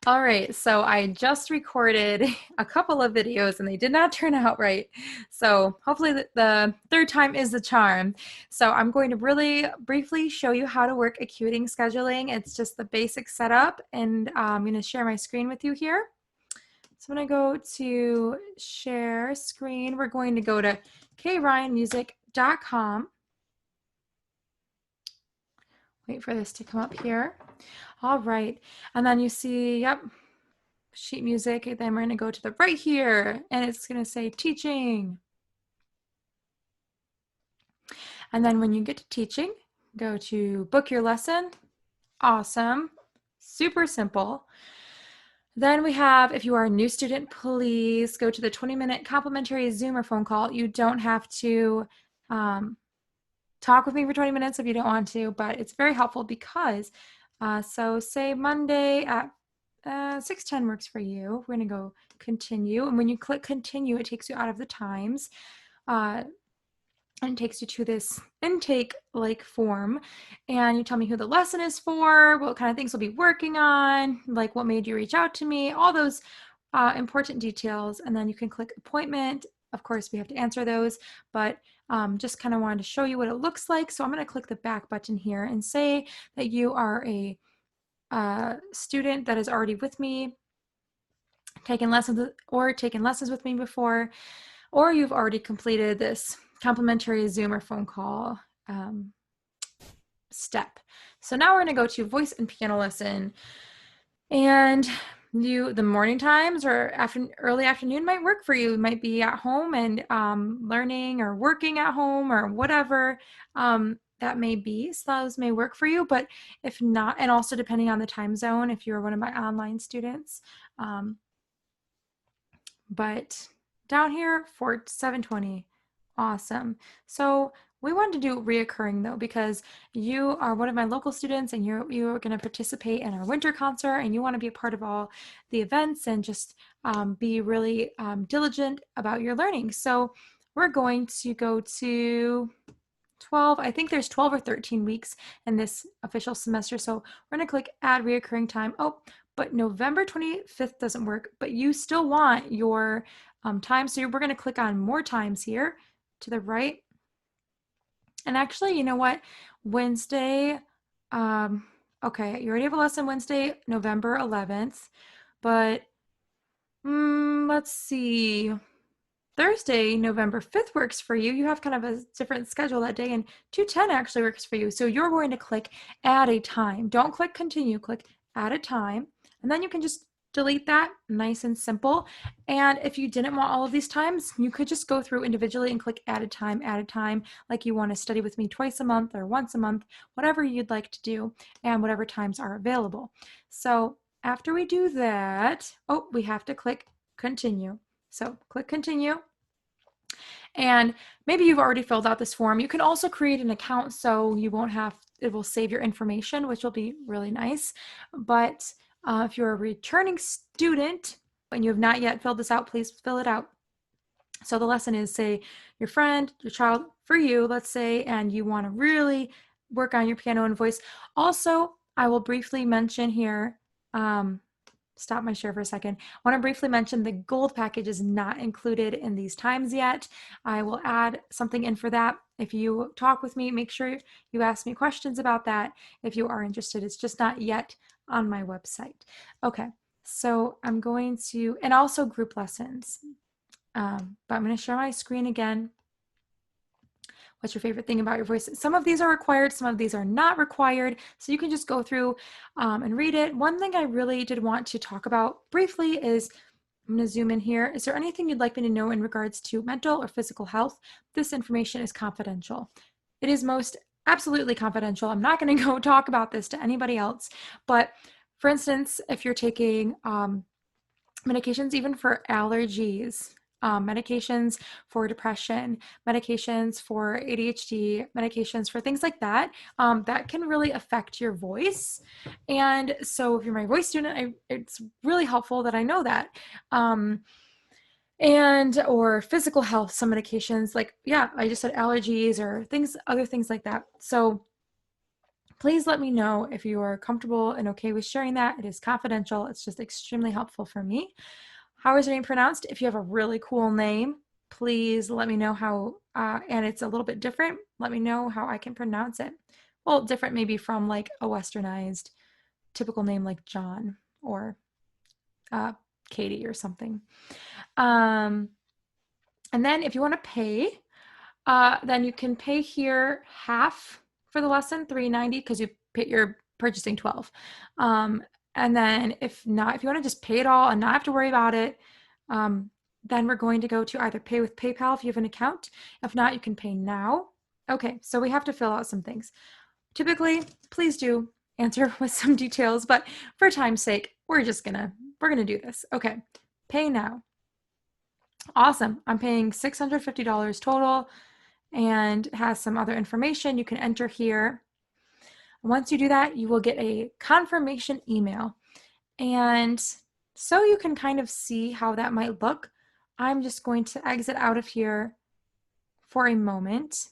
All right, so I just recorded a couple of videos and they did not turn out right. So hopefully the third time is the charm. So I'm going to really briefly show you how to work Acuity scheduling. It's just the basic setup, and I'm going to share my screen with you here. So I'm going to go to share screen. We're going to go to kryanmusic.com. Wait for this to come up here. All right, and then you see, yep, sheet music. Then we're going to go to the right here, and it's going to say teaching. And then when you get to teaching, go to book your lesson. Awesome. Super simple. Then we have, if you are a new student, please go to the 20-minute complimentary Zoom or phone call. You don't have to talk with me for 20 minutes if you don't want to, but it's very helpful because, so say Monday at 6:10 works for you. We're going to go continue. And when you click continue, it takes you out of the times. And it takes you to this intake like form, and you tell me who the lesson is for, what kind of things we'll be working on, like what made you reach out to me, all those important details. And then you can click appointment. Of course, we have to answer those, but just kind of wanted to show you what it looks like. So I'm going to click the back button here and say that you are a student that is already with me, taken lessons with me before, or you've already completed this complimentary Zoom or phone call step. So now we're going to go to voice and piano lesson, and the morning times or early afternoon might work for you. You might be at home and learning or working at home or whatever that may be. So those may work for you, but if not, and also depending on the time zone, if you're one of my online students. But down here for 7:20. Awesome. So we wanted to do reoccurring though, because you are one of my local students and you're going to participate in our winter concert, and you want to be a part of all the events and just be really diligent about your learning. So we're going to go to 12. I think there's 12 or 13 weeks in this official semester. So we're going to click add reoccurring time. Oh, but November 25th doesn't work, but you still want your time. So we're going to click on more times here to the right. And actually, you know what? Wednesday, okay, you already have a lesson Wednesday, November 11th, but let's see. Thursday, November 5th works for you. You have kind of a different schedule that day, and 2:10 actually works for you. So you're going to click add a time. Don't click continue, click add a time, and then you can just delete that. Nice and simple. And if you didn't want all of these times, you could just go through individually and click add a time, like you want to study with me twice a month or once a month, whatever you'd like to do, and whatever times are available. So after we do that, oh, we have to click continue. So click continue. And maybe you've already filled out this form. You can also create an account so you won't have, it will save your information, which will be really nice. But if you're a returning student and you have not yet filled this out, please fill it out. So the lesson is, say, your friend, your child, for you, let's say, and you want to really work on your piano and voice. Also, I will briefly mention here, stop my share for a second. I want to briefly mention the gold package is not included in these times yet. I will add something in for that. If you talk with me, make sure you ask me questions about that if you are interested. It's just not yet on my website. Okay, so I'm going to, and also group lessons. But I'm going to share my screen again. What's your favorite thing about your voice? Some of these are required, some of these are not required. So you can just go through and read it. One thing I really did want to talk about briefly is, I'm going to zoom in here. Is there anything you'd like me to know in regards to mental or physical health? This information is confidential. It is most absolutely confidential. I'm not going to go talk about this to anybody else. But for instance, if you're taking medications even for allergies, medications for depression, medications for ADHD, medications for things like that, that can really affect your voice. And so if you're my voice student, it's really helpful that I know that. Or physical health, some medications, like, yeah, I just said allergies or things, other things like that. So Please let me know if you are comfortable and okay with sharing that. It is confidential. It's just extremely helpful for me. How is your name pronounced? If you have a really cool name, please let me know how, and it's a little bit different, let me know how I can pronounce it. Well, different maybe from like a westernized typical name like John or uh, Katie or something. Um, and then if you want to pay, then you can pay here half for the lesson, $3.90, because you're purchasing 12. And then if not, if you want to just pay it all and not have to worry about it, then we're going to go to either pay with PayPal if you have an account. If not, you can pay now. Okay, so we have to fill out some things. Typically, please do answer with some details, but for time's sake, we're gonna do this. Okay, pay now. Awesome. I'm paying $650 total and has some other information you can enter here. Once you do that, you will get a confirmation email. And so you can kind of see how that might look, I'm just going to exit out of here for a moment.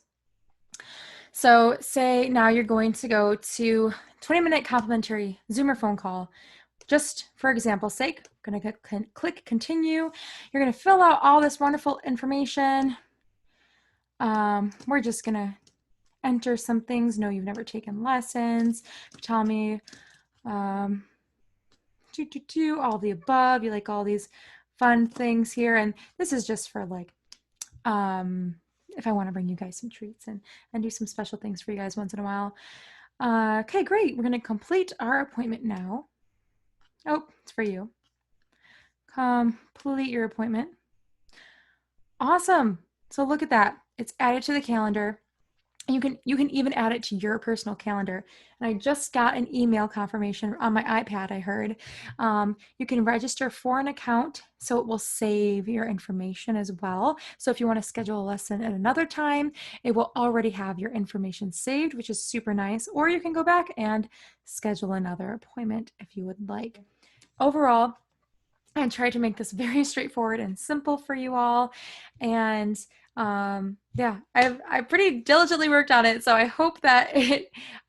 So say now you're going to go to 20-minute complimentary Zoomer phone call. Just for example's sake, I'm going to click continue. You're going to fill out all this wonderful information. We're just going to enter some things. No, you've never taken lessons. Tell me all the above. You like all these fun things here. And this is just for like, if I want to bring you guys some treats and do some special things for you guys once in a while. Okay, great. We're going to complete our appointment now. Oh, it's for you. Complete your appointment. Awesome. So look at that. It's added to the calendar. You can even add it to your personal calendar. And I just got an email confirmation on my iPad, I heard. You can register for an account, so it will save your information as well. So if you want to schedule a lesson at another time, it will already have your information saved, which is super nice. Or you can go back and schedule another appointment if you would like. Overall, I tried to make this very straightforward and simple for you all. And yeah, I pretty diligently worked on it. So I hope that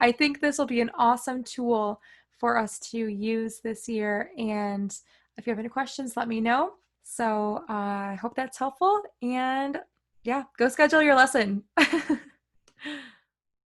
I think this will be an awesome tool for us to use this year. And if you have any questions, let me know. So I hope that's helpful. And yeah, go schedule your lesson.